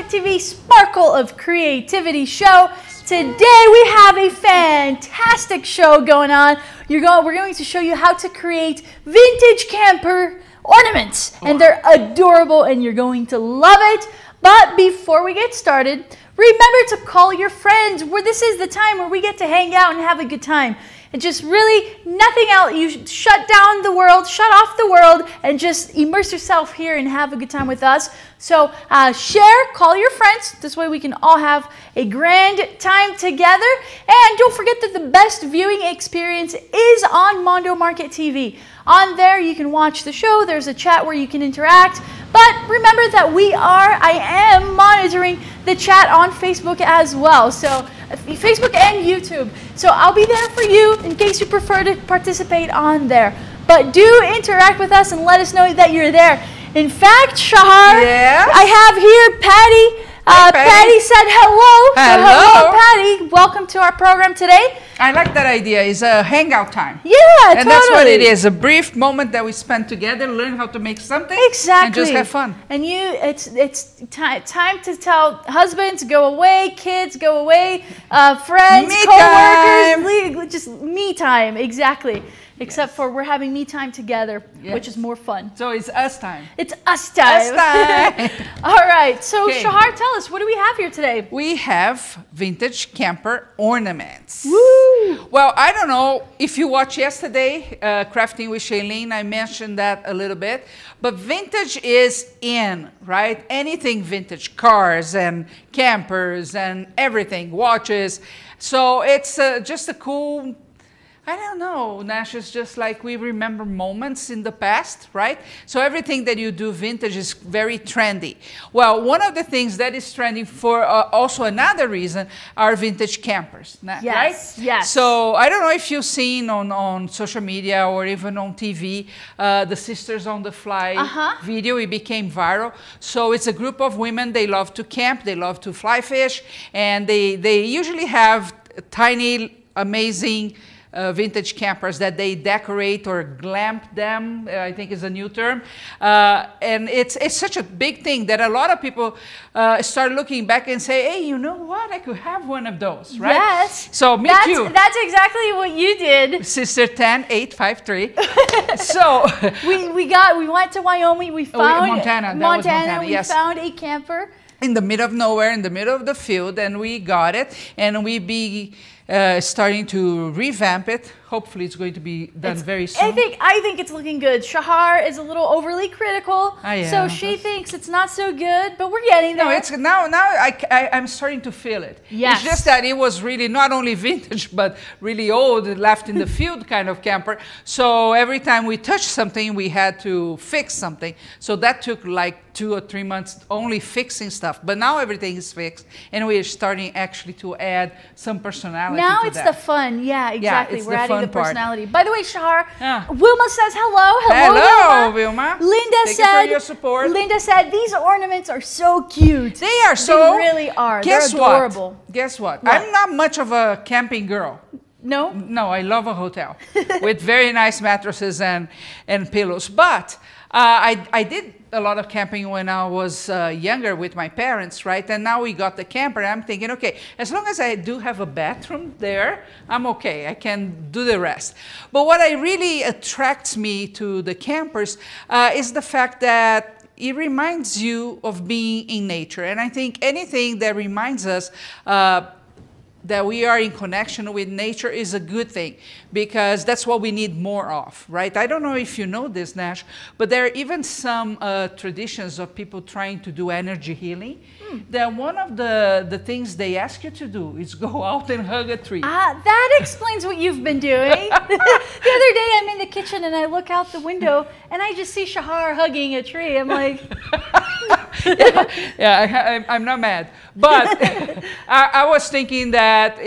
Market TV Sparkle of Creativity show. Today we have a fantastic show going on. We're going to show you how to create vintage camper ornaments. And they're adorable and you're going to love it. But before we get started, remember to call your friends. This is the time where we get to hang out and have a good time. And just really nothing else. You shut down the world, shut off the world, and just immerse yourself here and have a good time with us. So share, call your friends. This way we can all have a grand time together. And don't forget that the best viewing experience is on Mondo Market TV. On there you can watch the show. There's a chat where you can interact. But remember that I am monitoring the chat on Facebook as well. So Facebook and YouTube. So I'll be there for you in case you prefer to participate on there. But do interact with us and let us know that you're there. In fact, Shahar, yes? I have here Patty. Patty said hello. Hello. So hello, Patty. Welcome to our program today. I like that idea. It's a hangout time. Yeah, and that's what it is. A brief moment that we spend together, learn how to make something. Exactly. And just have fun. And it's time to tell husbands, go away, kids, go away, friends, co-workers, just me time. Exactly. Except for we're having me time together, which is more fun. So it's us time. It's us time. Us time. All right. So Shahar, tell us, what do we have here today? We have vintage camper ornaments. Woo! Well, I don't know if you watched yesterday, Crafting with Shailene, I mentioned that a little bit. But vintage is in, right? Anything vintage, cars and campers and everything, watches. So it's just a cool... I don't know, Nash, is just like we remember moments in the past, right? So everything that you do vintage is very trendy. Well, one of the things that is trending for also another reason are vintage campers, right? Yes. So I don't know if you've seen on social media or even on TV, the Sisters on the Fly video, it became viral. So it's a group of women, they love to camp, they love to fly fish, and they usually have tiny, amazing vintage campers that they decorate or glamp them, I think is a new term. And it's such a big thing that a lot of people start looking back and say, hey, you know what? I could have one of those, right? Yes. So me too. That's exactly what you did. Sister 10853. So we went to Wyoming. We found Montana. We found a camper in the middle of nowhere, in the middle of the field, and we got it, and we starting to revamp it. Hopefully it's going to be done very soon. I think it's looking good. Shahar is a little overly critical, so she thinks it's not so good, but we're getting there. No, it's now I'm starting to feel it. Yes. It's just that it was really not only vintage, but really old, left in the field kind of camper. So every time we touched something, we had to fix something. So that took like 2 or 3 months only fixing stuff. But now everything is fixed, and we are starting actually to add some personality now to it's that. the fun. Yeah, exactly. Yeah, we're adding the personality. By the way, Shahar, Yeah. Wilma says hello. Hello, Wilma. Linda Thank you for your support. Linda said these ornaments are so cute. They are so. They really are. They're adorable. Guess what? I'm not much of a camping girl. No? No, I love a hotel with very nice mattresses and pillows. But I did a lot of camping when I was younger with my parents, right? And now we got the camper. I'm thinking, okay, as long as I do have a bathroom there, I'm okay. I can do the rest. But what really attracts me to the campers is the fact that it reminds you of being in nature. And I think anything that reminds us that we are in connection with nature is a good thing, because that's what we need more of, right? I don't know if you know this, Nash, but there are even some traditions of people trying to do energy healing. That one of the things they ask you to do is go out and hug a tree. That explains what you've been doing. The other day I'm in the kitchen and I look out the window and I just see Shahar hugging a tree. I'm like... I'm not mad. But I was thinking that,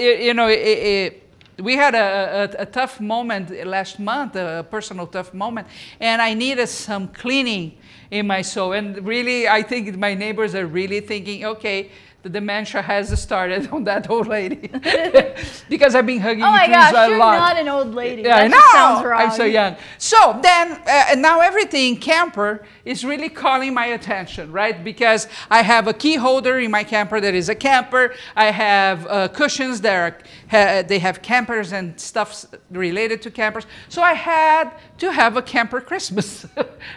we had a tough moment last month, a personal tough moment, and I needed some cleaning in my soul. And really, I think my neighbors are really thinking, okay, the dementia has started on that old lady. Because I've been hugging Oh my trees gosh, a you're lot. not an old lady. Yeah, That I know. just sounds wrong. I'm so young. So then, now everything camper is really calling my attention, right? Because I have a key holder in my camper that is a camper. I have cushions that are, they have campers and stuff related to campers. So I had to have a camper Christmas,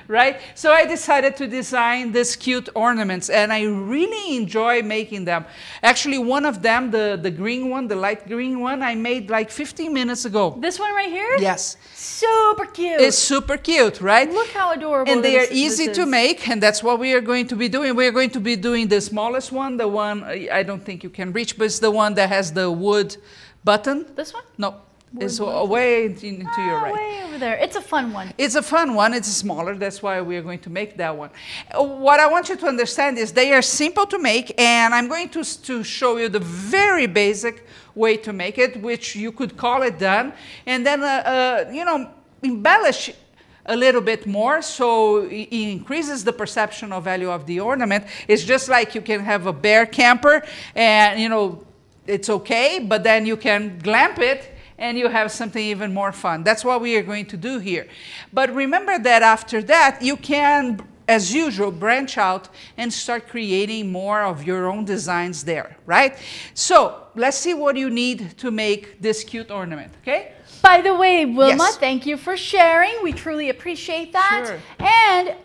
right? So I decided to design these cute ornaments, and I really enjoy making them. Actually, one of them, the green one, the light green one, I made like 15 minutes ago. This one right here? Yes. Super cute. It's super cute, right? Look how adorable And they are this easy to is. make, and that's what we are going to be doing. We are going to be doing the smallest one, the one I don't think you can reach, but it's the one that has the wood button. This one? No, it's button. way into your right. Way over there. It's a fun one. It's a fun one. It's smaller. That's why we are going to make that one. What I want you to understand is they are simple to make, and I'm going to show you the very basic way to make it, which you could call it done, and then you know, embellish a little bit more, so it increases the perception of value of the ornament. It's just like you can have a bear camper, and you know, it's okay, but then you can glamp it and you have something even more fun. That's what we are going to do here. But remember that after that, you can, as usual, branch out and start creating more of your own designs there, right? So let's see what you need to make this cute ornament, okay? By the way, Wilma, Yes. thank you for sharing. We truly appreciate that. Sure. And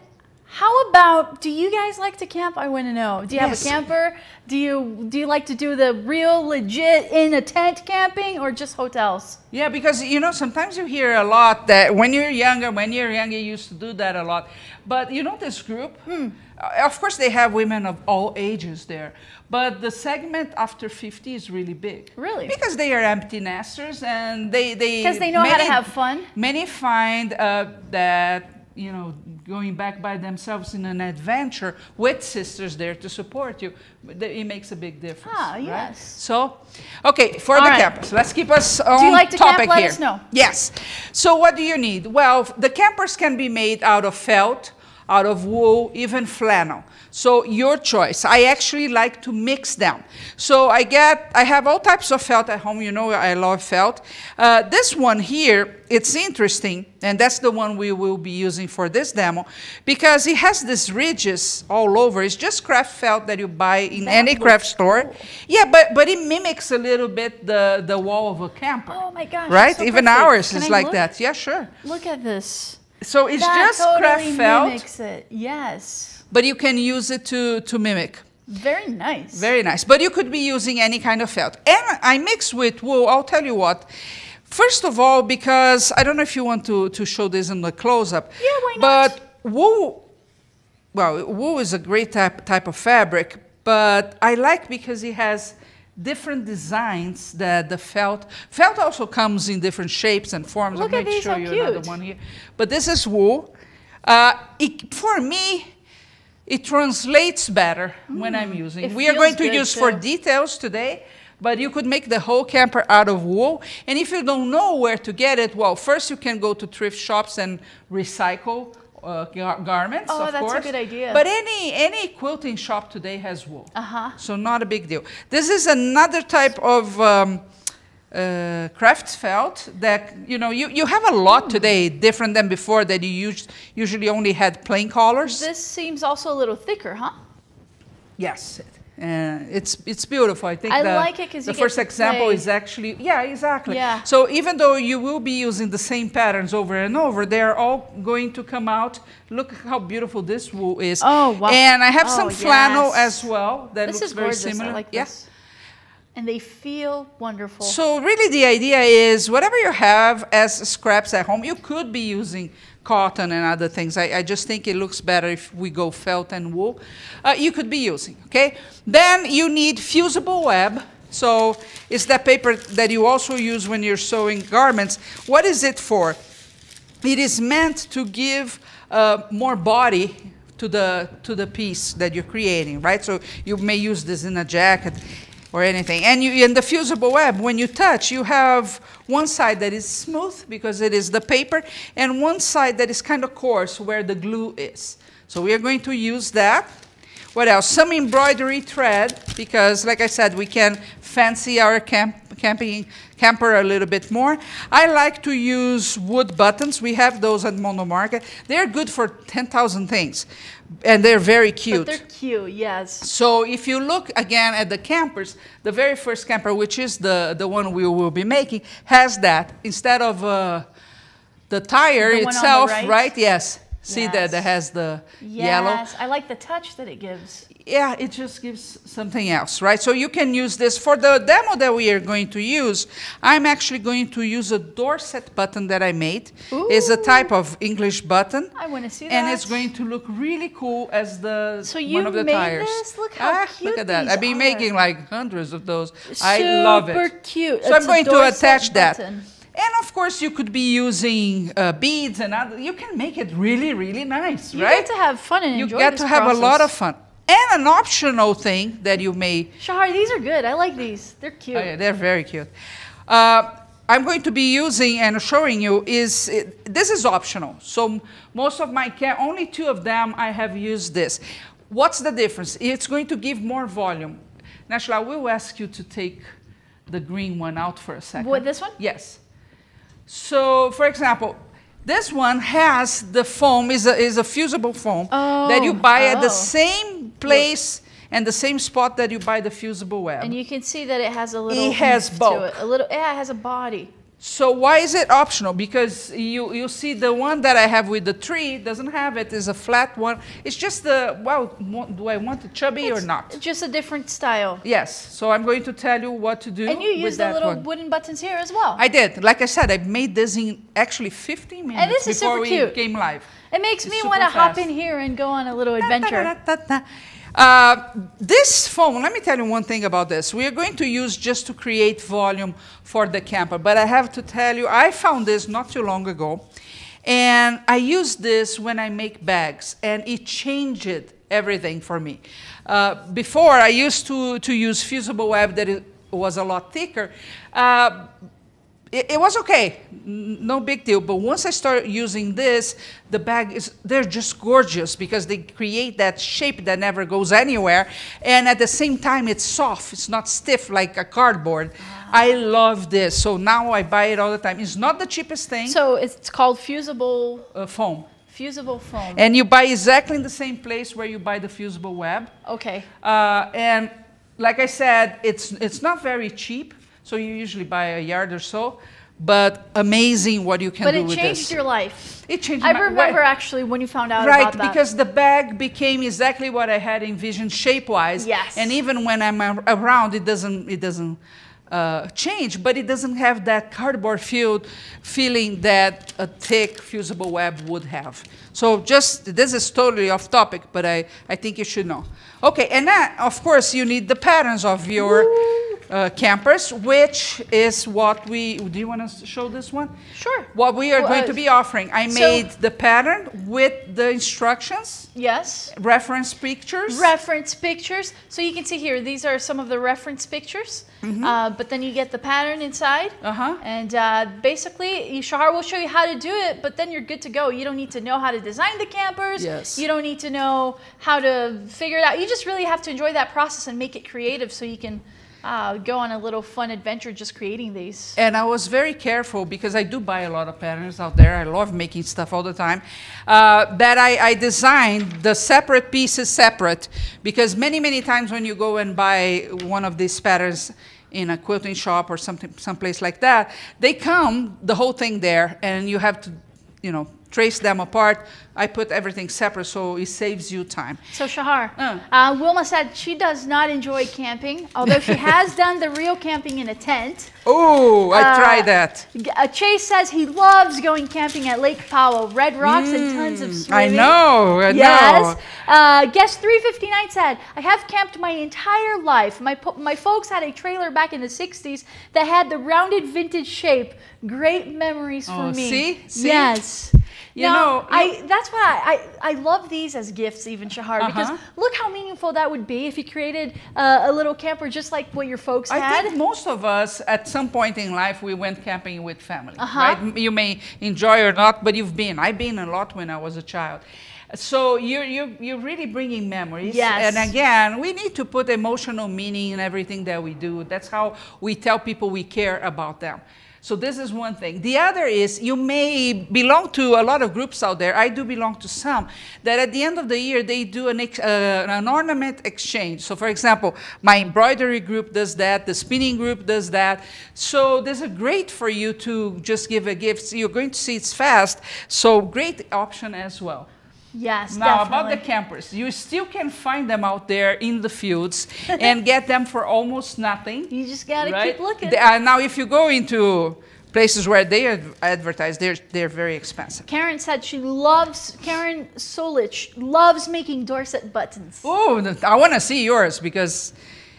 how about, do you guys like to camp? I want to know. Do you have Yes. a camper? Do you like to do the real legit in a tent camping or just hotels? Yeah, because you know, sometimes you hear a lot that when you're younger, you used to do that a lot. But you know this group? Of course, they have women of all ages there. But the segment after 50 is really big. Really? Because they are empty nesters, and Because they know how to have fun. Many find that, you know, going back by themselves in an adventure with sisters there to support you, it makes a big difference. Ah, right? yes. So, okay, for All the right. campers, let's keep us on Do you like to camp? topic Let here. us know. Yes. So what do you need? Well, the campers can be made out of felt, out of wool, even flannel. So your choice. I actually like to mix them. So I have all types of felt at home. You know I love felt. This one here, it's interesting, and that's the one we will be using for this demo, because it has these ridges all over. It's just craft felt that you buy in any craft store. Cool. Yeah, but it mimics a little bit the wall of a camper. Oh my gosh. Right? it's so Even perfect. ours Can is I like look? that. Yeah, sure. Look at this. So it's That just totally craft felt, mimics it. Yes. but you can use it to mimic. Very nice. Very nice. But you could be using any kind of felt. And I mix with wool. I'll tell you what. First of all, because I don't know if you want to show this in the close-up. Yeah, why not? But wool, well, wool is a great type of fabric, but I like because it has different designs that the felt. Felt also comes in different shapes and forms. Look I'm at going to these, show how you cute. another one here. But this is wool. For me, it translates better when I'm using. It We are feels going to good, use for too. details today, but you could make the whole camper out of wool. And if you don't know where to get it, well, first you can go to thrift shops and recycle garments, Oh, of that's a course. good idea. But any quilting shop today has wool. Uh-huh. So not a big deal. This is another type of craft felt that, you know, you have a lot today, different than before, that you usually only had plain colors. This seems also a little thicker, huh? Yes. It's beautiful. I think I like it 'cause the you get first to example play. is actually, yeah, exactly. Yeah. So even though you will be using the same patterns over and over, they're all going to come out. Look how beautiful this wool is. Oh, wow. And I have Oh, some flannel yes. as well that This looks is very gorgeous. similar. I like Yeah. this. And they feel wonderful. So really the idea is whatever you have as scraps at home, you could be using cotton and other things. I just think it looks better if we go felt and wool. You could be using, okay? Then you need fusible web. So it's that paper that you also use when you're sewing garments. What is it for? It is meant to give more body to the piece that you're creating, right? So you may use this in a jacket or anything. And in the fusible web, when you touch, you have one side that is smooth because it is the paper, and one side that is kind of coarse where the glue is. So we are going to use that. What else? Some embroidery thread, because like I said, we can fancy our camper a little bit more. I like to use wood buttons. We have those at Monomarket. They're good for 10,000 things, and they're very cute. But they're cute, yes. So if you look again at the campers, the very first camper, which is the one we will be making, has that. Instead of the tire The one on the itself, right? right? Yes. See Yes. that has the yellow? Yes, I like the touch that it gives. Yeah, it just gives something else, right? So you can use this. For the demo that we are going to use, I'm actually going to use a Dorset button that I made. It's a type of English button. I want to see that. And it's going to look really cool as So one of the made tires. this? Look how cute Look at that. these I've been are. making like hundreds of those. I love it. Super cute. So I'm It's a going to Dorset attach that. button. And of course, you could be using beads and other. You can make it really, really nice, You right? get to have fun and You enjoy get this to have process. a lot of fun. And an optional thing that you may. Shahar, these are good. I like these. They're cute. Oh, yeah, they're very cute. I'm going to be using and showing you this is optional. So most of my only 2 of them I have used this. What's the difference? It's going to give more volume. Nashla, I will ask you to take the green one out for a second. What, this one? Yes. So, for example, this one has the foam, is a fusible foam that you buy at the same place and the same spot that you buy the fusible web. And you can see that it has a little It has oomph bulk. to it. A little, yeah, it has a body. So why is it optional? Because you see the one that I have with the tree doesn't have it. It's a flat one. It's just well, do I want it chubby or not? It's just a different style. Yes. So I'm going to tell you what to do. And you with use the that little one. wooden buttons here as well. I did. Like I said, I made this in actually 15 minutes And this is before super we cute. came live. It makes me It's want to super hop fast. in here and go on a little adventure. This foam, let me tell you one thing about this. We are going to use just to create volume for the camper. But I have to tell you, I found this not too long ago. And I use this when I make bags. And it changed everything for me. Before, I used to use fusible web that was a lot thicker. It was okay, no big deal. But once I started using this, the they're just gorgeous because they create that shape that never goes anywhere. And at the same time, it's soft. It's not stiff like a cardboard. I love this. So now I buy it all the time. It's not the cheapest thing. So it's called fusible Foam. Fusible foam. And you buy exactly in the same place where you buy the fusible web. Okay. And like I said, it's not very cheap. So you usually buy a yard or so, but amazing what you can do with this. But it changed your life. It changed I my remember actually when you found out right, about that. because the bag became exactly what I had envisioned shape-wise. Yes. And even when I'm around, it doesn't change, but it doesn't have that cardboard feeling that a thick fusible web would have. So this is totally off topic, but I think you should know. Okay, and then, of course, you need the patterns of your campers, which is what do you want to show this one? Sure. What we are going to be offering. I made the pattern with the instructions. Yes. Reference pictures. Reference pictures. So you can see here, these are some of the reference pictures. But then you get the pattern inside. And basically, Shahar will show you how to do it, but then you're good to go. You don't need to know how to design the campers. Yes. You don't need to know how to figure it out. You just really have to enjoy that process and make it creative so you can go on a little fun adventure just creating these. And I was very careful because I do buy a lot of patterns out there. I love making stuff all the time. That I designed the separate pieces separate because many times when you go and buy one of these patterns in a quilting shop or someplace like that, they come the whole thing there, and you have to, trace them apart. I put everything separate so it saves you time. So Shahar, Wilma said she does not enjoy camping, although she has done the real camping in a tent. Oh, I tried that. Chase says he loves going camping at Lake Powell, red rocks and tons of swimming. I know. Yes. Guest 359 said, I have camped my entire life. My folks had a trailer back in the 60s that had the rounded vintage shape. Great memories for me. See? Yes. That's why I love these as gifts, even Shahar, because look how meaningful that would be if you created a little camper just like what your folks had. I think most of us, at some point in life, we went camping with family, right? You may enjoy or not, but you've been. I've been a lot when I was a child. So you're really bringing memories. Yes. And again, we need to put emotional meaning in everything that we do. That's how we tell people we care about them. So this is one thing. The other is you may belong to a lot of groups out there. I do belong to some that at the end of the year they do an ornament exchange. So for example, my embroidery group does that. The spinning group does that. So this is great for you to just give a gift. You're going to see it's fast. So great option as well. Yes, now definitely. about the campers, you still can find them out there in the fields and get them for almost nothing. You just gotta right? keep looking. Now if you go into places where they advertise, they're very expensive. Karen said Karen Solich loves making Dorset buttons. Oh, I want to see yours because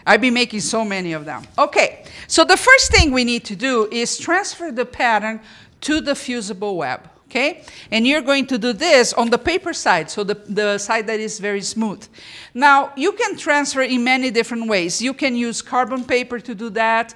I've been making so many of them. Okay, so the first thing we need to do is transfer the pattern to the fusible web. Okay, and you're going to do this on the paper side, so the side that is very smooth. Now, you can transfer in many different ways. You can use carbon paper to do that.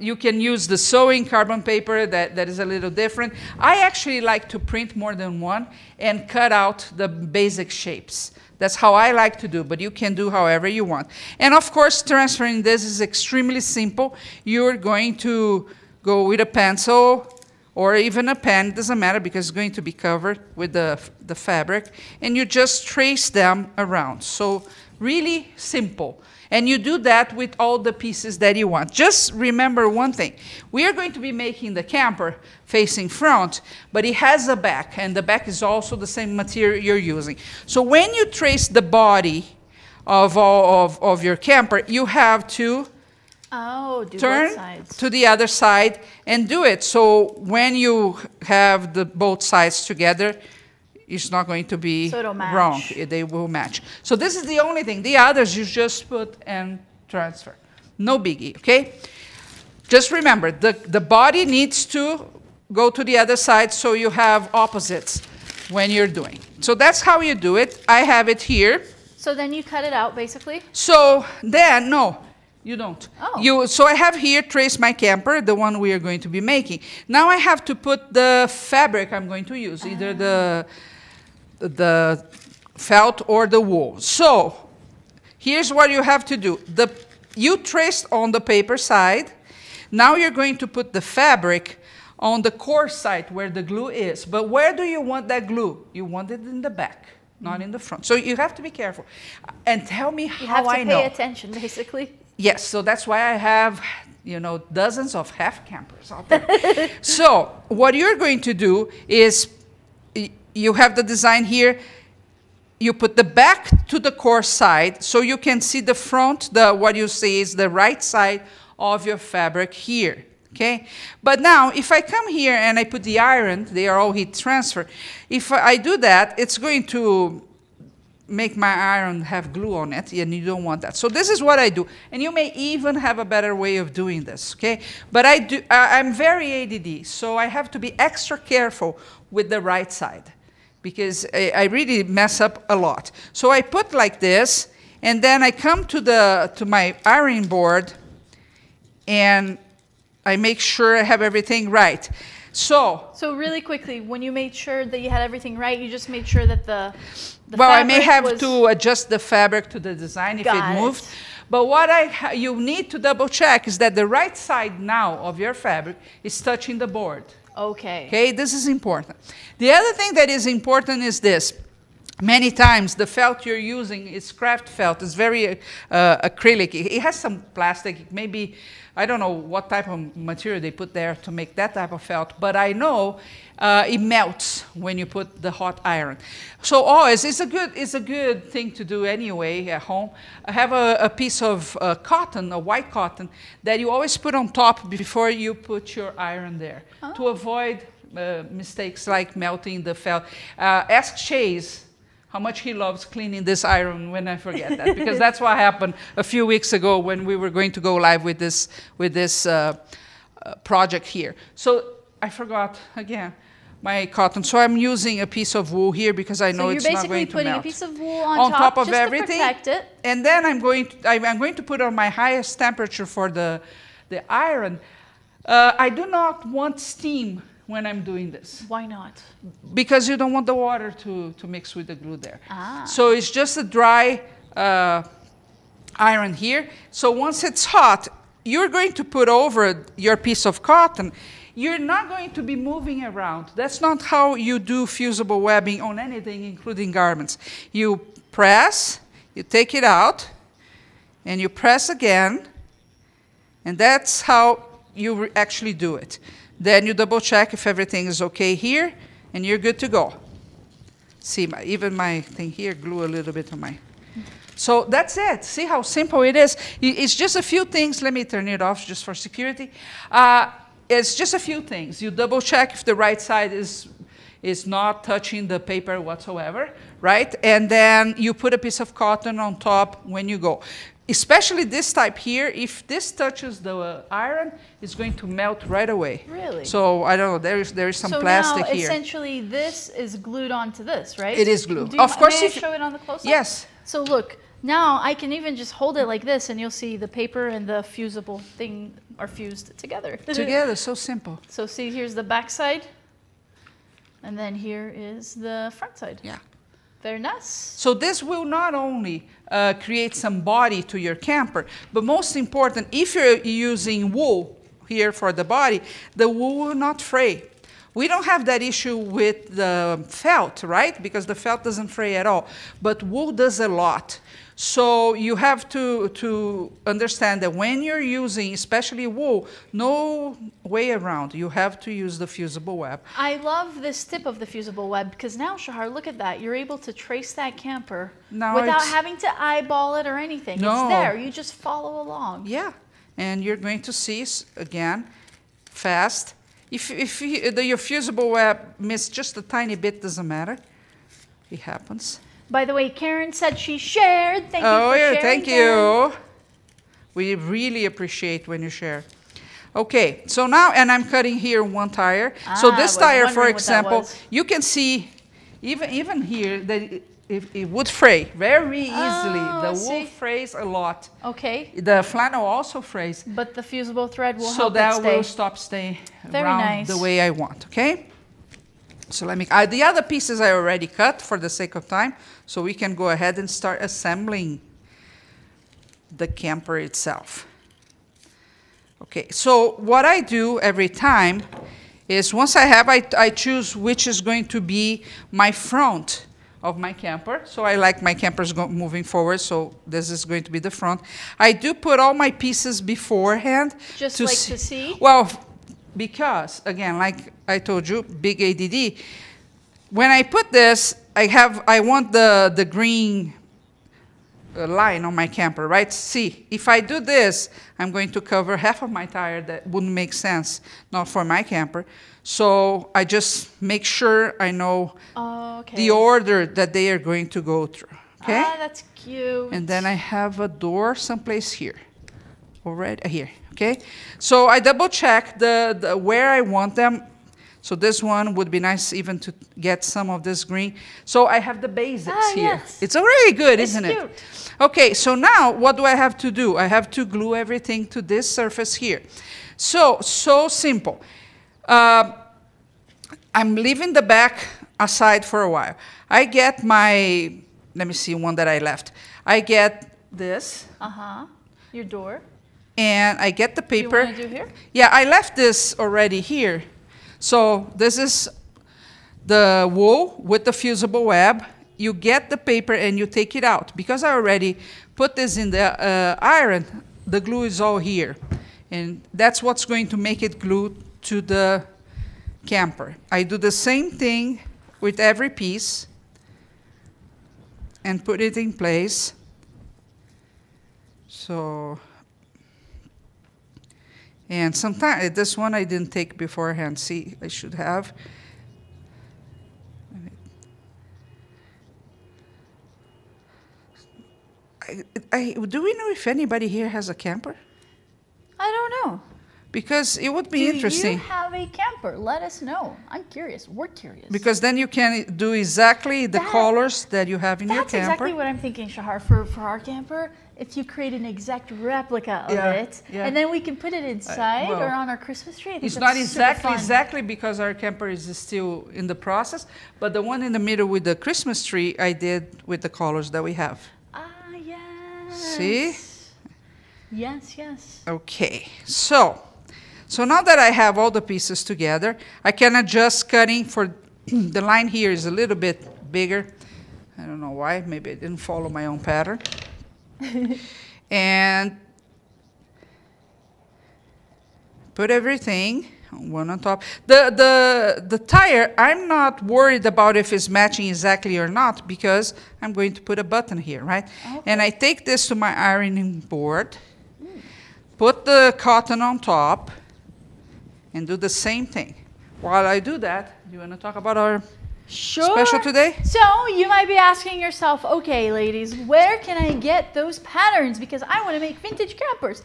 You can use the sewing carbon paper that is a little different. I actually like to print more than one and cut out the basic shapes. That's how I like to do, but you can do however you want. And of course, transferring this is extremely simple. You're going to go with a pencil, or even a pen, it doesn't matter because it's going to be covered with the fabric, and you just trace them around. So really simple. And you do that with all the pieces that you want. Just remember one thing. We are going to be making the camper facing front, but it has a back, and the back is also the same material you're using. So when you trace the body of your camper, you have to turn both sides. To the other side and do it. So when you have both sides together, it's not going to be wrong. They will match. So this is the only thing. The others you just put and transfer. No biggie, okay? Just remember, the body needs to go to the other side so you have opposites when you're doing. So that's how you do it. I have it here. So then you cut it out, basically? So then, no. You don't. Oh. So I have here traced my camper, the one we are going to be making. Now I have to put the fabric I'm going to use, either the felt or the wool. So here's what you have to do. You traced on the paper side. Now you're going to put the fabric on the core side where the glue is. But where do you want that glue? You want it in the back, not in the front. So you have to be careful. And tell me how I know. You have to pay attention, basically. Yes, so that's why I have, dozens of half campers out there. So what you're going to do is you have the design here. You put the back to the core side so you can see the front, what you see is the right side of your fabric here. Okay, but now if I come here and I put the iron, they are all heat transfer. If I do that, it's going to make my iron have glue on it, and you don't want that. So this is what I do, and you may even have a better way of doing this, okay? But I'm very ADD, so I have to be extra careful with the right side because I really mess up a lot. So I put like this, and then I come to my ironing board, and I make sure I have everything right. So really quickly, when you made sure that you had everything right, you just made sure that the well, I may have to adjust the fabric to the design if it moved. But what you need to double check is that the right side now of your fabric is touching the board. Okay. Okay, this is important. The other thing that is important is this. Many times the felt you're using is craft felt. It's very acrylic. It has some plastic, maybe, I don't know what type of material they put there to make that type of felt, but I know it melts when you put the hot iron. So always, it's a good thing to do anyway at home. I have a piece of cotton, a white cotton, that you always put on top before you put your iron there to avoid mistakes like melting the felt. Ask Chase how much he loves cleaning this iron when I forget that, because that's what happened a few weeks ago when we were going to go live with this project here. So I forgot again my cotton. So I'm using a piece of wool here because I know it's not going to melt. So you're basically putting a piece of wool on top of everything, to protect it. And then I'm going to put on my highest temperature for the iron. I do not want steam when I'm doing this. Why not? Because you don't want the water to mix with the glue there. Ah. So it's just a dry iron here. So once it's hot, you're going to put over your piece of cotton. You're not going to be moving around. That's not how you do fusible webbing on anything, including garments. You press, you take it out, and you press again, and that's how you actually do it. Then you double check if everything is okay here, and you're good to go. See, even my thing here glue a little bit on my... So that's it. See how simple it is? It's just a few things. Let me turn it off just for security. It's just a few things. You double check if the right side is not touching the paper whatsoever, right? And then you put a piece of cotton on top when you go. Especially this type here, if this touches the iron, it's going to melt right away. Really? So I don't know, there is some plastic here. So now essentially this is glued onto this, right? It is glued. Of course. May I show it on the close-up? Yes. So look, now I can even just hold it like this and you'll see the paper and the fusible thing are fused together. Together, so simple. So see, here's the back side. And then here is the front side. Yeah. Very nice. So this will not only create some body to your camper, but most important, if you're using wool here for the body, the wool will not fray. We don't have that issue with the felt, right? Because the felt doesn't fray at all. But wool does a lot. So you have to understand that when you're using, especially wool, no way around. You have to use the fusible web. I love this tip of the fusible web because now, Shahar, look at that. You're able to trace that camper without having to eyeball it or anything. No. It's there. You just follow along. Yeah. And you're going to see, again, fast. If your fusible web missed just a tiny bit, doesn't matter. It happens. By the way, Karen said she shared. Thank you for sharing. Thank Karen. you. We really appreciate when you share. Okay, so now, and I'm cutting here one tire. So this tire, for example, you can see, even here, that it would fray very easily. The wool frays a lot. Okay. The flannel also frays. But the fusible thread will help so that it stay. will stop staying Very around nice. the way I want, okay? So let me, the other pieces I already cut for the sake of time, so we can go ahead and start assembling the camper itself. Okay, so what I do every time is once I choose which is going to be my front of my camper. So I like my campers moving forward, so this is going to be the front. I do put all my pieces beforehand. Just to see? Well, because, again, like I told you, big ADD. When I put this, I want the green line on my camper, right? See, if I do this, I'm going to cover half of my tire. That wouldn't make sense, not for my camper. So I just make sure I know the order that they are going to go through. Okay? Ah, that's cute. And then I have a door someplace here. Already here. Okay? So I double check the where I want them. So this one would be nice even to get some of this green. So I have the basics here. Yes. It's already good, isn't cute. it? Okay, so now what do I have to do? I have to glue everything to this surface here. So simple. I'm leaving the back aside for a while. I get my, let me see one that I left. I get this. Your door. And I get the paper. You want to do here? Yeah, I left this already here. So this is the wool with the fusible web. You get the paper and you take it out. Because I already put this in the iron, the glue is all here. And that's what's going to make it glue to the camper. I do the same thing with every piece and put it in place. So, and sometimes, this one I didn't take beforehand. See, I should have. Do we know if anybody here has a camper? I don't know. because it would be interesting. Do you have a camper? Let us know. I'm curious. We're curious. Because then you can do exactly the colors that you have in your camper. That's exactly what I'm thinking, Shahar, for our camper. If you create an exact replica of it, and then we can put it inside or on our Christmas tree. I think it's not exactly because our camper is still in the process, but the one in the middle with the Christmas tree, I did with the colors that we have. Ah, yes. See? Yes, yes. Okay, so now that I have all the pieces together, I can adjust cutting for the line here is a little bit bigger. I don't know why, maybe I didn't follow my own pattern. And put everything one on top. The tire, I'm not worried about if it's matching exactly or not because I'm going to put a button here, right? Okay. And I take this to my ironing board, put the cotton on top, and do the same thing. While I do that, you want to talk about our special today? So you might be asking yourself, okay, ladies, where can I get those patterns? Because I want to make vintage campers.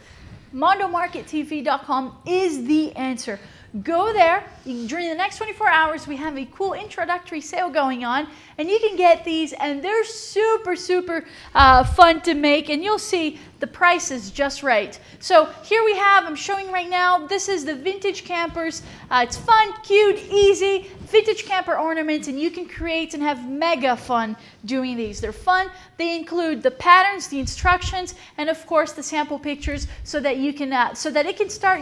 MondoMarketTV.com is the answer. Go there. During the next 24 hours, we have a cool introductory sale going on, and you can get these, and they're super, super fun to make, and you'll see the price is just right. So here we have, I'm showing right now, this is the vintage campers. It's fun, cute, easy, vintage camper ornaments, and you can create and have mega fun doing these. They're fun. They include the patterns, the instructions, and of course the sample pictures so that you can, so that it can start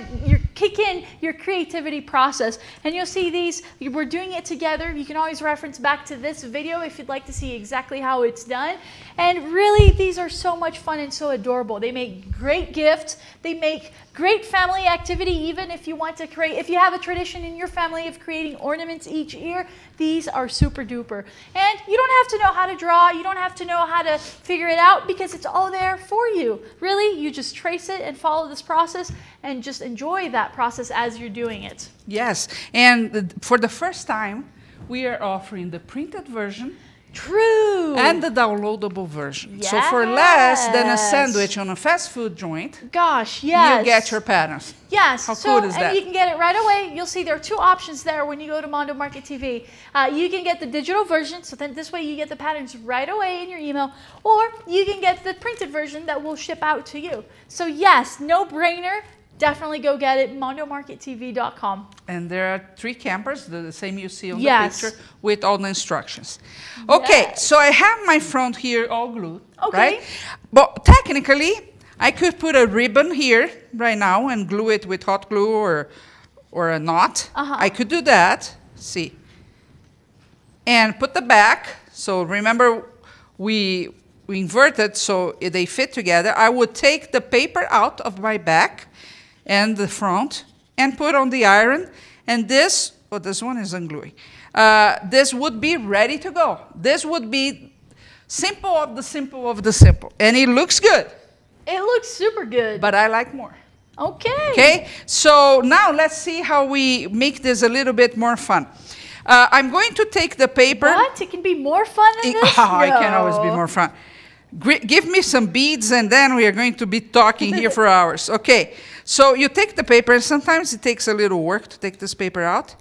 kick in your creativity process. And you'll see these, we're doing it together. You can always reference back to this video if you'd like to see exactly how it's done. And really, these are so much fun and so adorable. They make great gifts. They make great family activity, even if you want to create, if you have a tradition in your family of creating ornaments each year, these are super duper. And you don't have to know how to draw. You don't have to know how to figure it out because it's all there for you. Really, you just trace it and follow this process and just enjoy that process as you're doing it. Yes, and for the first time, we are offering the printed version. True. And the downloadable version. Yes. So for less than a sandwich on a fast food joint, gosh, yes, you get your patterns. Yes. How cool is that? And you can get it right away. You'll see there are two options there when you go to Mondo Market TV. You can get the digital version, so then this way you get the patterns right away in your email, or you can get the printed version that will ship out to you. So yes, no brainer. Definitely go get it, MondoMarketTV.com. And there are 3 campers, the same you see on the picture, with all the instructions. Okay, yes. So I have my front here all glued, okay, right? But technically, I could put a ribbon here right now and glue it with hot glue or a knot. I could do that, see. And put the back, so remember we inverted so they fit together. I would take the paper out of my back and the front and put on the iron, and this one is ungluing. This would be ready to go. This would be simple of the simple of the simple, and it looks good. It looks super good. But I like more. Okay. Okay, so now let's see how we make this a little bit more fun. I'm going to take the paper. What? It can be more fun than this? No. It can always be more fun. Give me some beads, and then we are going to be talking here for hours. Okay, so you take the paper, and sometimes it takes a little work to take this paper out.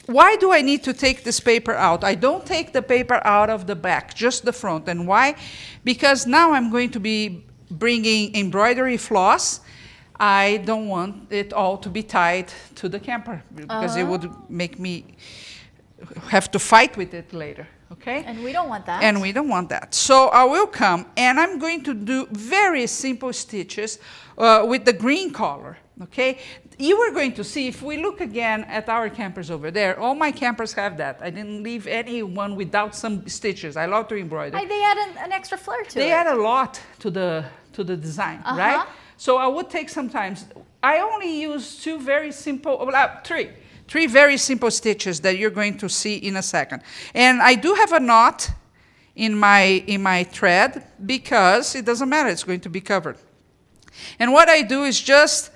Why do I need to take this paper out? I don't take the paper out of the back, just the front. And why? Because now I'm going to be bringing embroidery floss. I don't want it all to be tied to the camper because it would make me have to fight with it later. Okay? And we don't want that. And we don't want that. So I will come, and I'm going to do very simple stitches with the green color. Okay? You are going to see, if we look again at our campers over there, all my campers have that. I didn't leave any one without some stitches. I love to embroider. They add an extra flair to it. They add a lot to the design, right? So I would take sometimes, I only use three very simple stitches that you're going to see in a second. And I do have a knot in my thread because it doesn't matter, it's going to be covered. And what I do is just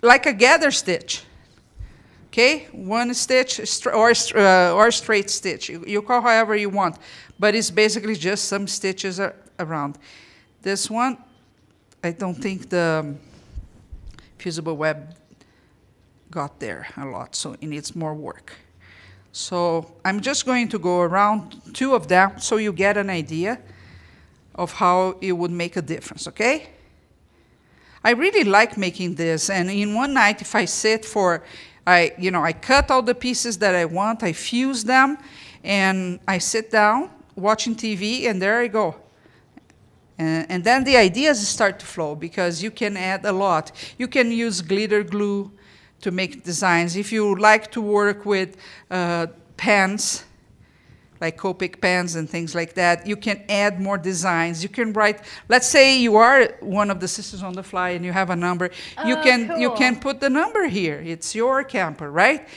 like a gather stitch. Okay, one stitch or straight stitch. You call however you want, but it's basically just some stitches around. This one, I don't think the fusible web got there a lot, so it needs more work. So I'm just going to go around 2 of them so you get an idea of how it would make a difference, okay? I really like making this, and in one night, if I sit for, I cut all the pieces that I want, I fuse them, and I sit down watching TV, and there I go. And then the ideas start to flow, because you can add a lot. You can use glitter glue to make designs. If you like to work with pens, like Copic pens and things like that, you can add more designs. You can write, let's say you are one of the Sisters on the Fly and you have a number. You can put the number here. It's your camper, right?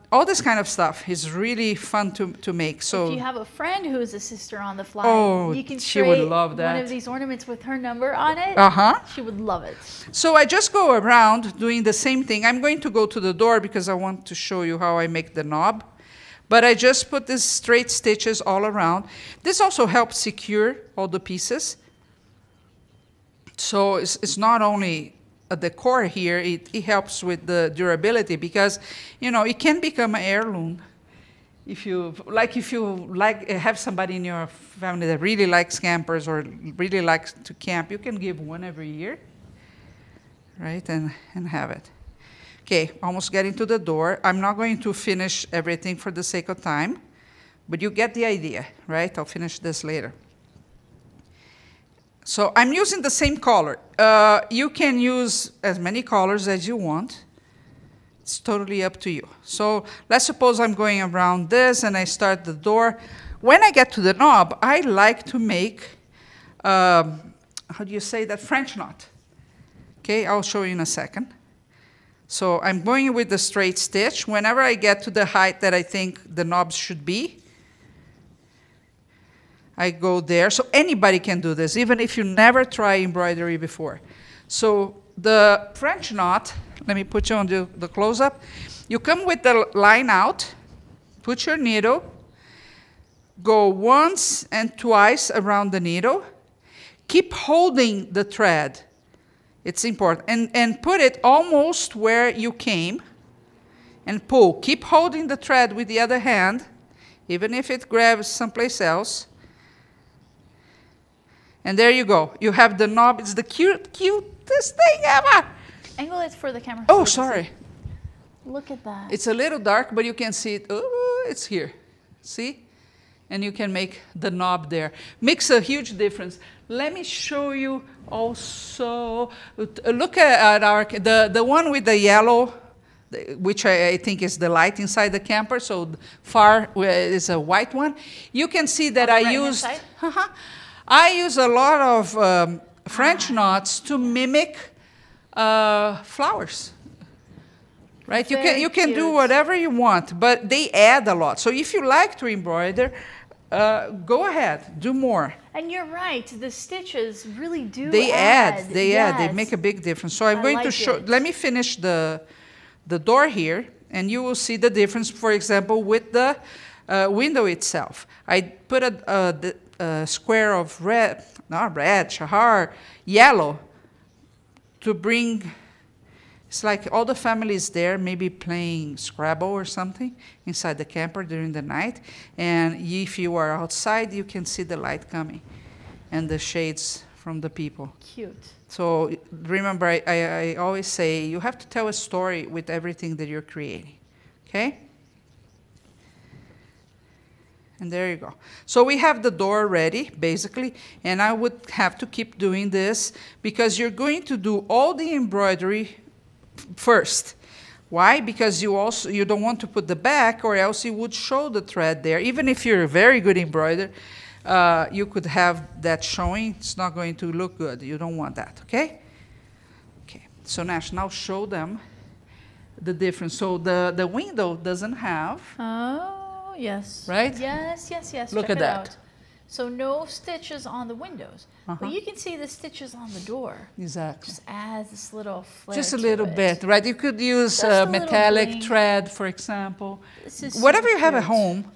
All this kind of stuff is really fun to make. So if you have a friend who is a Sister on the Fly, you can she would love that. one of these ornaments with her number on it. She would love it. So I just go around doing the same thing. I'm going to go to the door because I want to show you how I make the knob. But I just put these straight stitches all around. This also helps secure all the pieces. So it's not only a decor here, it helps with the durability, because it can become an heirloom. If you have somebody in your family that really likes campers or really likes to camp, you can give one every year, right? And have it. Okay, almost getting to the door. I'm not going to finish everything for the sake of time, but you get the idea, right? I'll finish this later. So I'm using the same color. You can use as many colors as you want. It's totally up to you. So let's suppose I'm going around this and I start the door. When I get to the knob, I like to make, how do you say that, French knot. Okay, I'll show you in a second. So I'm going with the straight stitch. Whenever I get to the height that I think the knobs should be, I go there. So anybody can do this, even if you never try embroidery before. So the French knot, let me put you on the close-up. You come with the line out, put your needle, go once and twice around the needle, keep holding the thread. It's important. And put it almost where you came and pull. Keep holding the thread with the other hand, even if it grabs someplace else. And there you go. You have the knob. It's the cutest thing ever. Angle it for the camera. Oh, sorry. Look at that. It's a little dark, but you can see it. Oh, it's here. See? And you can make the knob there. Makes a huge difference. Let me show you also. Look at the one with the yellow, which I think is the light inside the camper. So far is a white one. You can see that I used. I use a lot of French knots to mimic flowers. Right? You can do whatever you want, but they add a lot. So if you like to embroider, go ahead, do more. And you're right, the stitches really do They add. They make a big difference. So I'm going to show, let me finish the door here, and you will see the difference, for example, with the window itself. I put a square of yellow to bring. It's like all the families there, maybe playing Scrabble or something inside the camper during the night. And if you are outside, you can see the light coming and the shades from the people. Cute. So remember, I always say you have to tell a story with everything that you're creating. Okay? And there you go. So we have the door ready, basically, and I would have to keep doing this because you're going to do all the embroidery first. Why? Because you don't want to put the back, or else you would show the thread there. Even if you're a very good embroiderer, you could have that showing. It's not going to look good. You don't want that, okay? Okay, so Nash, now show them the difference. So the window doesn't have. Oh, yes. Right? Yes. Look Check at that. out. So no stitches on the windows. But you can see the stitches on the door. Exactly. Just adds this little flair. Just a little bit, right? You could use metallic thread, for example. Whatever you have at home.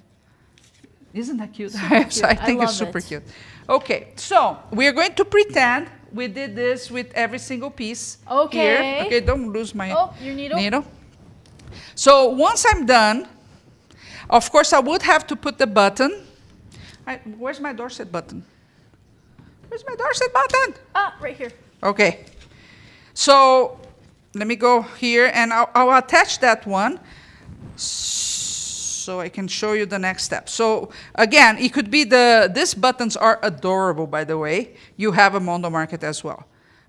Isn't that cute? I think it's super cute. Okay, so we are going to pretend we did this with every single piece. Okay. Here. Okay, don't lose my your needle. So once I'm done, of course I would have to put the button. Where's my Dorset button? Where's my Dorset button? Ah, right here. Okay. So let me go here and I'll attach that one so I can show you the next step. So again, it could be these buttons are adorable, by the way. You have them on the market as well.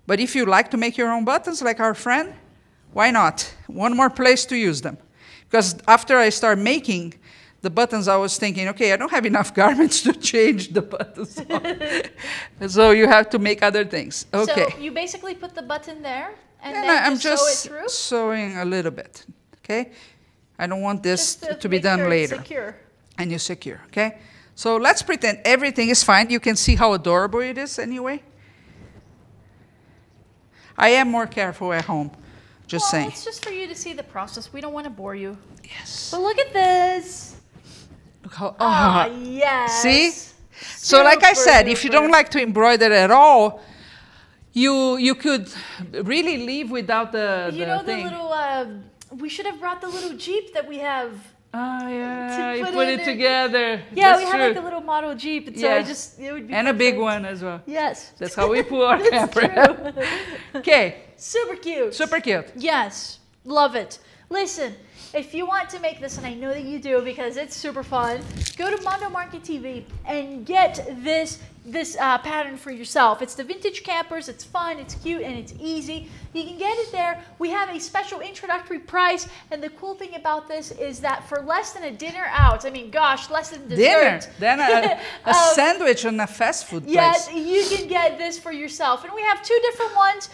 But if you like to make your own buttons like our friend, why not? One more place to use them. Because after I start making the buttons, I was thinking, okay, I don't have enough garments to change the buttons on. So you have to make other things. Okay. So you basically put the button there and then I'm just sew it through? sewing a little bit, okay? I don't want this to be make done sure later. It's secure. And you secure, okay? So let's pretend everything is fine. You can see how adorable it is anyway. I am more careful at home, just saying. It's just for you to see the process. We don't want to bore you. Yes. But look at this. Look how, yes. See? So like I said, if you don't like to embroider at all, you could really leave without the You know the thing. little, we should have brought the little Jeep that we have. Oh yeah, you put put in it it. together. Yeah, That's we true. have like a little model Jeep, and so it would be and a big perfect. one as well. Yes. That's how we pull our It's camper. true. Okay, Super cute. super cute. Yes, love it. Listen, if you want to make this, and I know that you do because it's super fun, go to Mondo Market TV and get this pattern for yourself. It's the vintage campers. It's fun, it's cute, and it's easy. You can get it there. We have a special introductory price, and the cool thing about this is that for less than a dinner out, I mean, gosh, less than dessert. Dinner, then a sandwich on a fast food place. Yes, you can get this for yourself. And we have two different ones.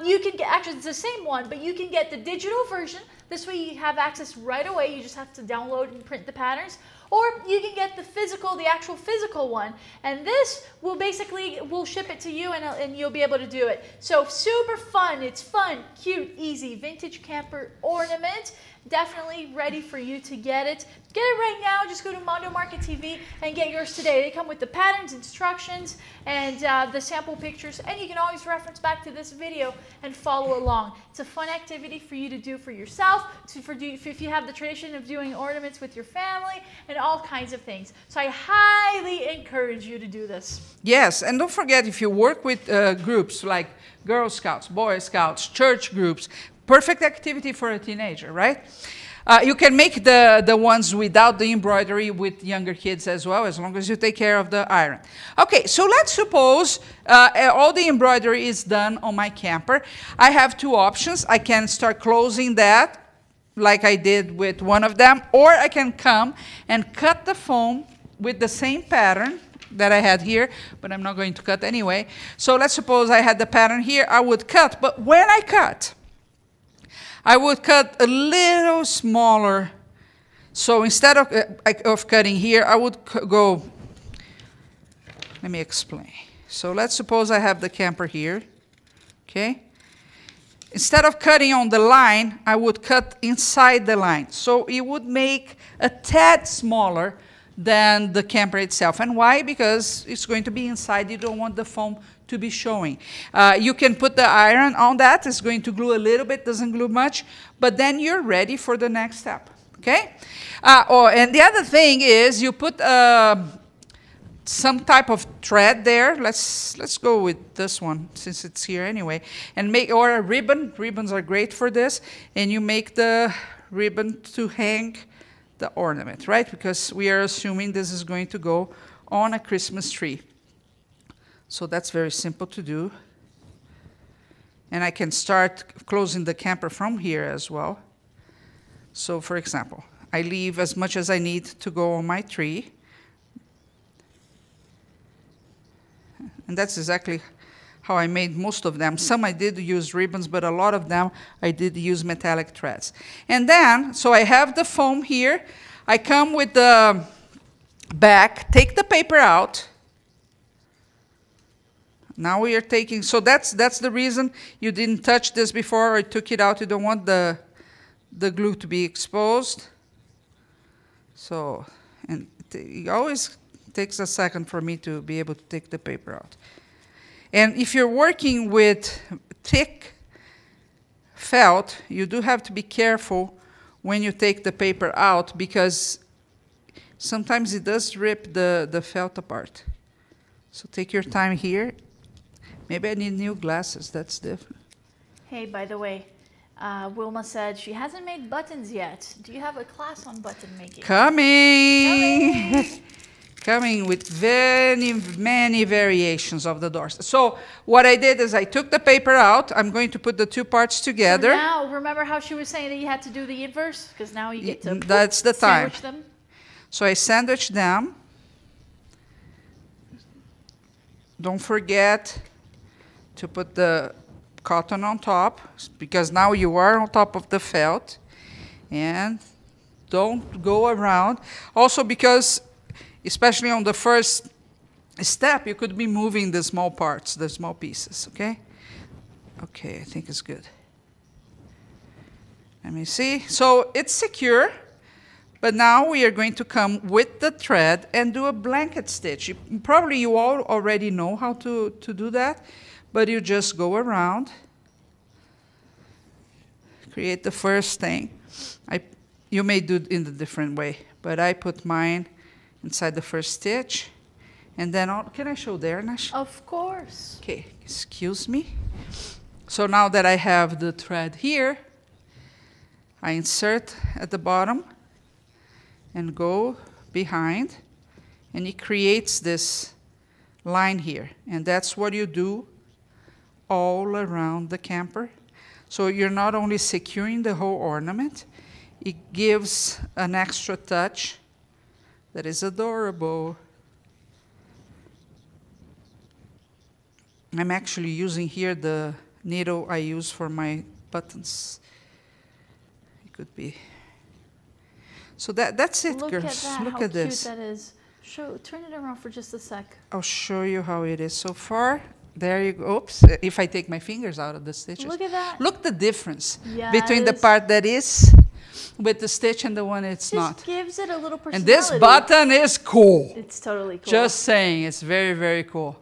You can get, actually it's the same one, but you can get the digital version. This way you have access right away. You just have to download and print the patterns. Or you can get the actual physical one. And this will we'll ship it to you and you'll be able to do it. So super fun. It's fun, cute, easy, vintage camper ornament. Definitely ready for you to get it. Get it right now. Just go to Mondo Market TV and get yours today. They come with the patterns, instructions, and the sample pictures. And you can always reference back to this video and follow along. It's a fun activity for you to do for yourself, if you have the tradition of doing ornaments with your family, and all kinds of things. So I highly encourage you to do this. Yes, and don't forget, if you work with groups like Girl Scouts, Boy Scouts, church groups, perfect activity for a teenager, right? You can make the ones without the embroidery with younger kids as well, as long as you take care of the iron. Okay, so let's suppose all the embroidery is done on my camper. I have two options. I can start closing that like I did with one of them, or I can come and cut the foam with the same pattern that I had here, but I'm not going to cut anyway. So let's suppose I had the pattern here. I would cut, but when I cut, I would cut a little smaller. So instead of cutting here, I would go, let me explain. So let's suppose I have the camper here, okay? Instead of cutting on the line, I would cut inside the line. So it would make a tad smaller than the camper itself. And why? Because it's going to be inside. You don't want the foam to be showing. You can put the iron on that. It's going to glue a little bit, doesn't glue much, but then you're ready for the next step, okay? And the other thing is you put some type of thread there. Let's go with this one since it's here anyway, and or a ribbon. Ribbons are great for this, and you make the ribbon to hang the ornament, right? Because we are assuming this is going to go on a Christmas tree. So that's very simple to do. And I can start closing the camper from here as well. So for example, I leave as much as I need to go on my tree. And that's exactly how I made most of them. Some I did use ribbons, but a lot of them I did use metallic threads. And then, so I have the foam here. I come with the back, take the paper out. Now we are taking, so that's the reason you didn't touch this before or took it out. You don't want the glue to be exposed. So, and it always takes a second for me to be able to take the paper out. And if you're working with thick felt, you do have to be careful when you take the paper out, because sometimes it does rip the felt apart. So take your time here. Maybe I need new glasses, that's different. Hey, by the way, Wilma said she hasn't made buttons yet. Do you have a class on button making? Coming! Coming with many variations of the doors. So what I did is I took the paper out. I'm going to put the two parts together. So now, remember how she was saying that you had to do the inverse? Because now you get to that's the time. sandwich them. So I sandwich them. Don't forget to put the cotton on top, because now you are on top of the felt. And don't go around. Also because, especially on the first step, you could be moving the small parts, the small pieces, okay? Okay, I think it's good. Let me see. So it's secure, but now we are going to come with the thread and do a blanket stitch. Probably you all already know how to do that, but you just go around, create the first thing. You may do it in a different way, but I put mine inside the first stitch, and then can I show there, Nash? Of course. Okay, excuse me. So now that I have the thread here, I insert at the bottom and go behind, and it creates this line here, and that's what you do all around the camper. So you're not only securing the whole ornament, it gives an extra touch that is adorable. I'm actually using here the needle I use for my buttons. It could be. So that's it, Look girls. at that, Look how at this. cute that is. Turn it around for just a sec. I'll show you how it is so far. There you go. Oops, if I take my fingers out of the stitches. Look at that. Look the difference Yes. between the part that is with the stitch and the one it's not. Just gives it a little personality. And this button is cool. It's totally cool. Just saying, it's very, very cool.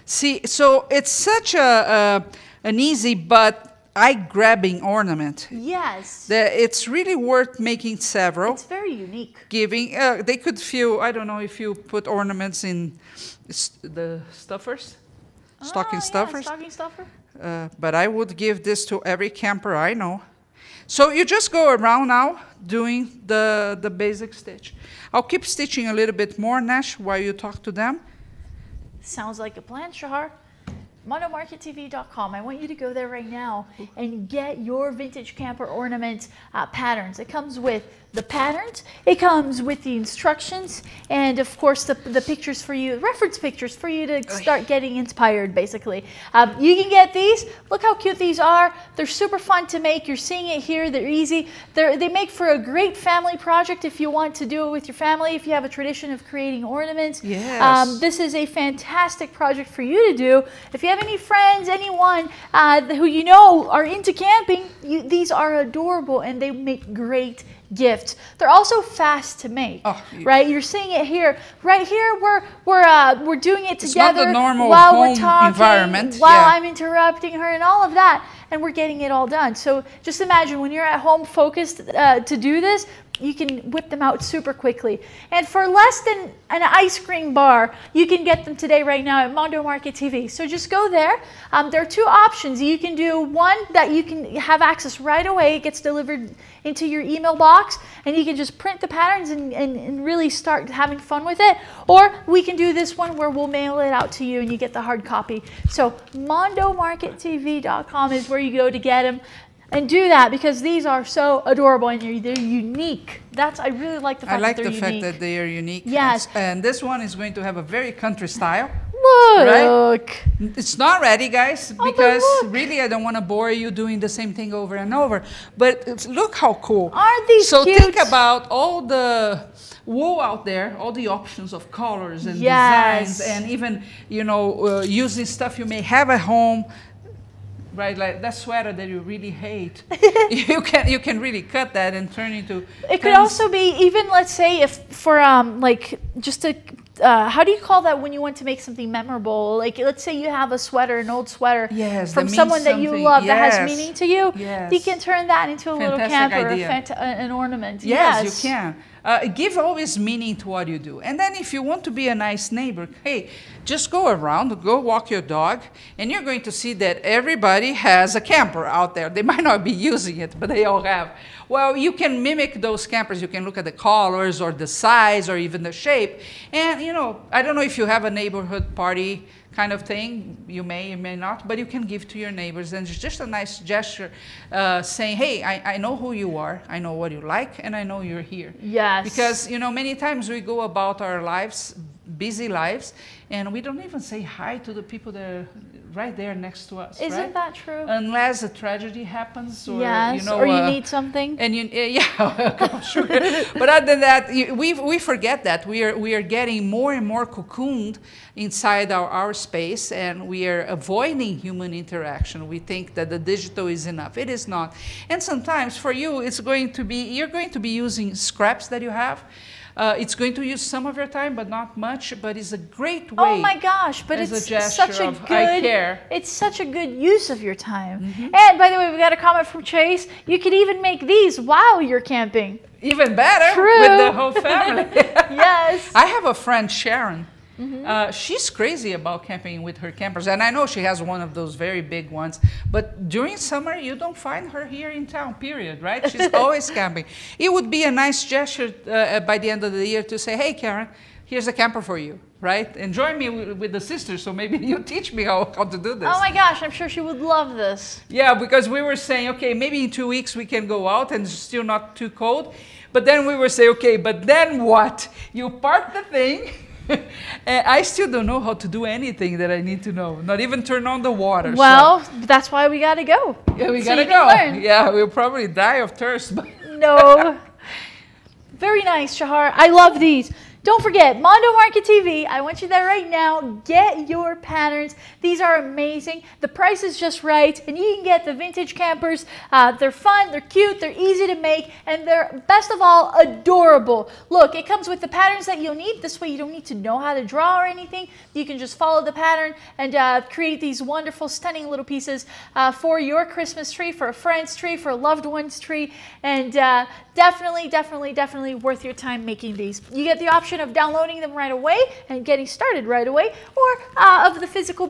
See, so it's such an easy but eye-grabbing ornament. Yes. That it's really worth making several. It's very unique. Giving, they could feel, I don't know if you put ornaments in the stuffers, stocking stuffers. Yeah, stocking stuffer. But I would give this to every camper I know. So you just go around now doing the basic stitch. I'll keep stitching a little bit more, Nash, while you talk to them. Sounds like a plan, Shahar. MondoMarketTV.com. I want you to go there right now and get your vintage camper ornament patterns. It comes with the patterns, it comes with the instructions, and of course the pictures for you, reference pictures for you to start getting inspired, basically. You can get these. Look how cute these are. They're super fun to make. You're seeing it here. They're easy. They make for a great family project if you want to do it with your family, if you have a tradition of creating ornaments. Yes. This is a fantastic project for you to do. If you have any friends, anyone who you know are into camping, these are adorable and they make great gifts. They're also fast to make, right? You're seeing it here. Right here, we're doing it together. It's not the normal while home we're talking, environment. while I'm interrupting her and all of that, and we're getting it all done. So just imagine when you're at home focused to do this, you can whip them out super quickly. And for less than an ice cream bar, you can get them today right now at Mondo Market TV. So just go there. There are two options. You can do one that you can have access right away. It gets delivered into your email box, and you can just print the patterns and really start having fun with it. Or we can do this one where we'll mail it out to you and you get the hard copy. So MondoMarketTV.com is where you go to get them. And do that because these are so adorable and they're unique. I really like the fact that they're unique. I like the fact that they are unique. Yes. And this one is going to have a very country style. Look. Right? It's not ready, guys, because look. really I don't want to bore you doing the same thing over and over. But look how cool. Aren't these so cute? Think about all the wool out there, all the options of colors and designs, and even, you know, using stuff you may have at home. Right, like that sweater that you really hate, you can really cut that and turn into. It could also be even, let's say, if for like just to how do you call that when you want to make something memorable? Like, let's say you have a sweater, an old sweater Yes, from that means someone that you something. love that has Yes. meaning to you. Yes. You can turn that into a little Fantastic camper, idea. an ornament. Yes, you can. Give always meaning to what you do. And then if you want to be a nice neighbor, hey, just go around, go walk your dog, and you're going to see that everybody has a camper out there. They might not be using it, but they all have. Well, you can mimic those campers. You can look at the colors or the size or even the shape. And, you know, I don't know if you have a neighborhood party kind of thing. You may not, but you can give to your neighbors. And it's just a nice gesture saying, hey, I know who you are. I know what you like, and I know you're here. Yes. Because, you know, many times we go about our lives, busy lives, and we don't even say hi to the people that are right there next to us. Isn't right? that true? Unless a tragedy happens, or yes, you know, or you need something. and you, yeah, sure. But other than that, we forget that we are getting more and more cocooned inside our space, and we are avoiding human interaction. We think that the digital is enough. It is not. And sometimes for you, it's going to be you're going to be using scraps that you have. It's going to use some of your time, but not much. But it's a great way. Oh my gosh! But as it's a gesture such a of, good. I care. It's such a good use of your time. And by the way, we got a comment from Chase. You could even make these while you're camping. Even better True. with the whole family. Yes. I have a friend, Sharon. She's crazy about camping with her campers, and I know she has one of those very big ones, but during summer you don't find her here in town, period, right? She's always camping. It would be a nice gesture by the end of the year to say, hey Karen, here's a camper for you, right? And join me with the sisters, so maybe you teach me how to do this. Oh my gosh, I'm sure she would love this. Yeah, because we were saying, okay, maybe in 2 weeks we can go out and it's still not too cold, but then we were saying, okay, but then what? You park the thing, and I still don't know how to do anything that I need to know. Not even turn on the water. Well, that's why we gotta go. Yeah, we so gotta you can go. learn. Yeah, we'll probably die of thirst. But No. Very nice, Shahar. I love these. Don't forget, Mondo Market TV. I want you there right now. Get your patterns. These are amazing. The price is just right, and you can get the vintage campers. They're fun, they're cute, they're easy to make, and they're, best of all, adorable. Look, it comes with the patterns that you'll need. This way you don't need to know how to draw or anything. You can just follow the pattern and create these wonderful, stunning little pieces for your Christmas tree, for a friend's tree, for a loved one's tree, and definitely worth your time making these. You get the option of downloading them right away and getting started right away, or of the physical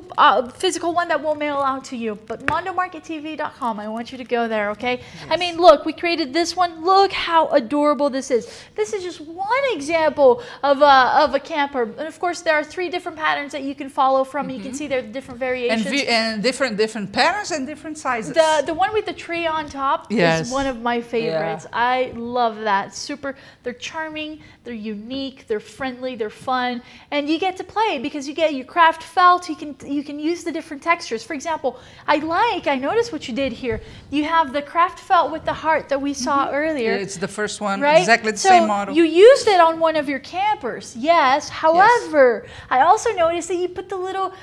one that we'll mail out to you. But mondomarkettv.com, I want you to go there, okay? Yes. I mean, look, we created this one. Look how adorable this is. This is just one example of a camper. And of course, there are 3 different patterns that you can follow from. You can see there are different variations. and different patterns and different sizes. The one with the tree on top is one of my favorites. Yeah. I love that. Super, they're charming, they're unique, they're friendly, they're fun, and you get to play because you get your craft felt. You can use the different textures. For example, I noticed what you did here. You have the craft felt with the heart that we saw earlier. It's the first one, right? exactly the same model. You used it on one of your campers, yes. However, I also noticed that you put the little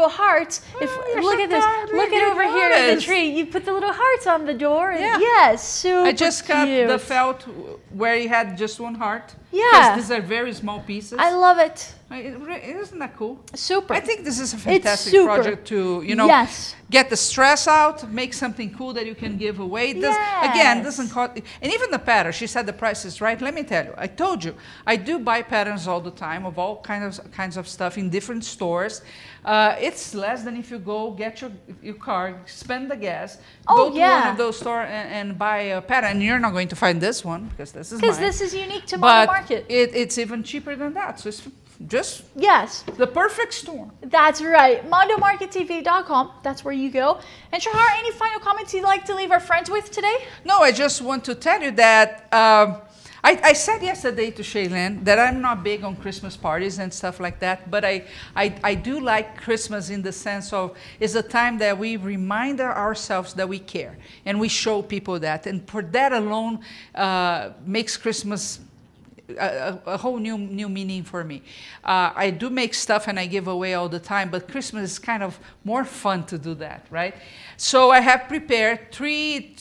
hearts. Look at this. Look at over here in the tree. You put the little hearts on the door. And yes, super I just cute. cut the felt where you had just one heart. Yeah. These are very small pieces. I love it. Isn't that cool? Super. I think this is a fantastic project to, get the stress out, make something cool that you can give away. Again, doesn't cost. And even the pattern, she said the price is right. Let me tell you, I told you, I do buy patterns all the time of all kinds of stuff in different stores. It's less than if you go get your car, spend the gas, go to one of those stores and buy a pattern. And you're not going to find this one because this is mine. Because this is unique to Mondo Market. It's even cheaper than that. So it's just the perfect storm. That's right. MondoMarketTV.com. That's where you go. And Shahar, any final comments you'd like to leave our friends with today? No, I just want to tell you that I said yesterday to Shaylin that I'm not big on Christmas parties and stuff like that, but I do like Christmas in the sense of it's a time that we remind ourselves that we care and we show people that. And for that alone makes Christmas a whole new meaning for me. I do make stuff and I give away all the time, but Christmas is kind of more fun to do that, right? So I have prepared three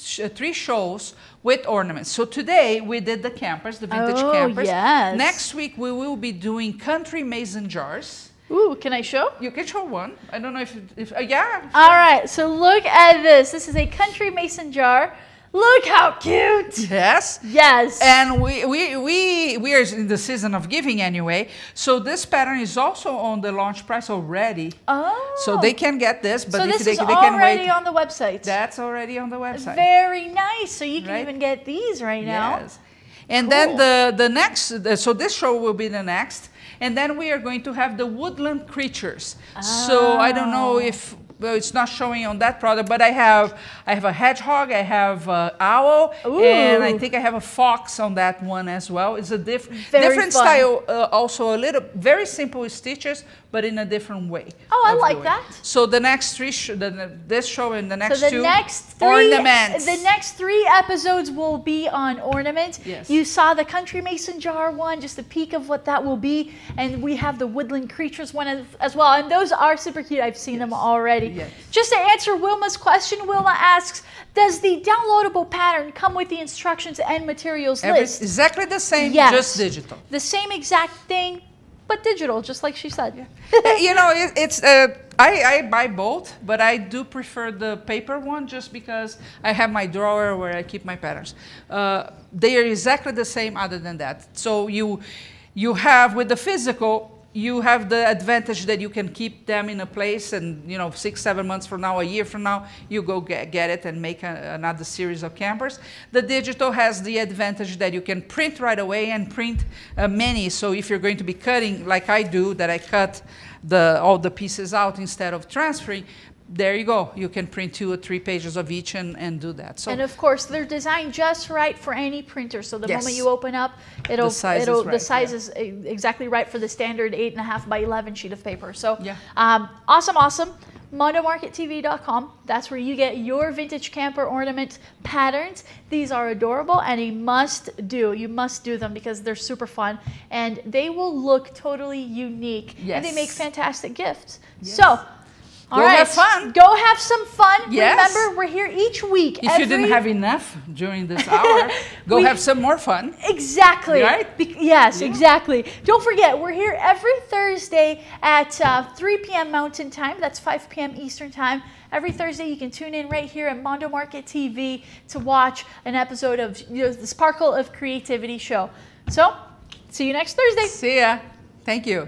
shows with ornaments. So today we did the campers, the vintage campers. Yes. Next week we will be doing country mason jars. Ooh, can I show? You can show one. I don't know if yeah. Sure. All right, so look at this. This is a country mason jar. Look how cute. Yes. Yes. And we are in the season of giving anyway. So this pattern is also on the launch price already. Oh. So they can get this, but so if this they is can wait. already on the website. That's already on the website. Very nice. So you can Right? even get these right now. Yes. And Cool. then the next, so this show will be the next. And then we are going to have the woodland creatures. So I don't know if, well, it's not showing on that product, but I have a hedgehog, I have an owl, Ooh. and I think I have a fox on that one as well. It's a different fun. style, also a little, very simple stitches, but in a different way. Oh, I of like doing. that. So the next three, this show and the next So the two, next three, ornaments. the next 3 episodes will be on ornament. Yes. You saw the country mason jar one, just a peek of what that will be, and we have the woodland creatures one as well, and those are super cute. I've seen them already. Yes. Just to answer Wilma's question, Wilma asks, does the downloadable pattern come with the instructions and materials list? Exactly the same, Yes. just digital. The same exact thing, but digital, just like she said. Yeah. You know, I buy both, but I do prefer the paper one just because I have my drawer where I keep my patterns. They are exactly the same other than that. So you have, with the physical, you have the advantage that you can keep them in a place and, you know, 6, 7 months from now, a year from now, you go get it and make another series of campers. The digital has the advantage that you can print right away and print many. So if you're going to be cutting, like I do, that I cut all the pieces out instead of transferring, there you go. You can print 2 or 3 pages of each and do that. So, and of course, they're designed just right for any printer. So the Yes. moment you open up, the size right, is exactly right for the standard 8.5 by 11 sheet of paper. So Yeah. awesome. MondoMarketTV.com. That's where you get your vintage camper ornament patterns. These are adorable and a must do. You must do them because they're super fun and they will look totally unique. Yes. And they make fantastic gifts. Yes. So. All Go right. have fun. Go have some fun. Yes. Remember, we're here each week. if you didn't have enough during this hour, go have some more fun. Exactly. Right? Yes, Yeah. exactly. Don't forget, we're here every Thursday at 3 p.m. Mountain Time. That's 5 p.m. Eastern Time. Every Thursday, you can tune in right here at Mondo Market TV to watch an episode of the Sparkle of Creativity show. So, see you next Thursday. See ya. Thank you.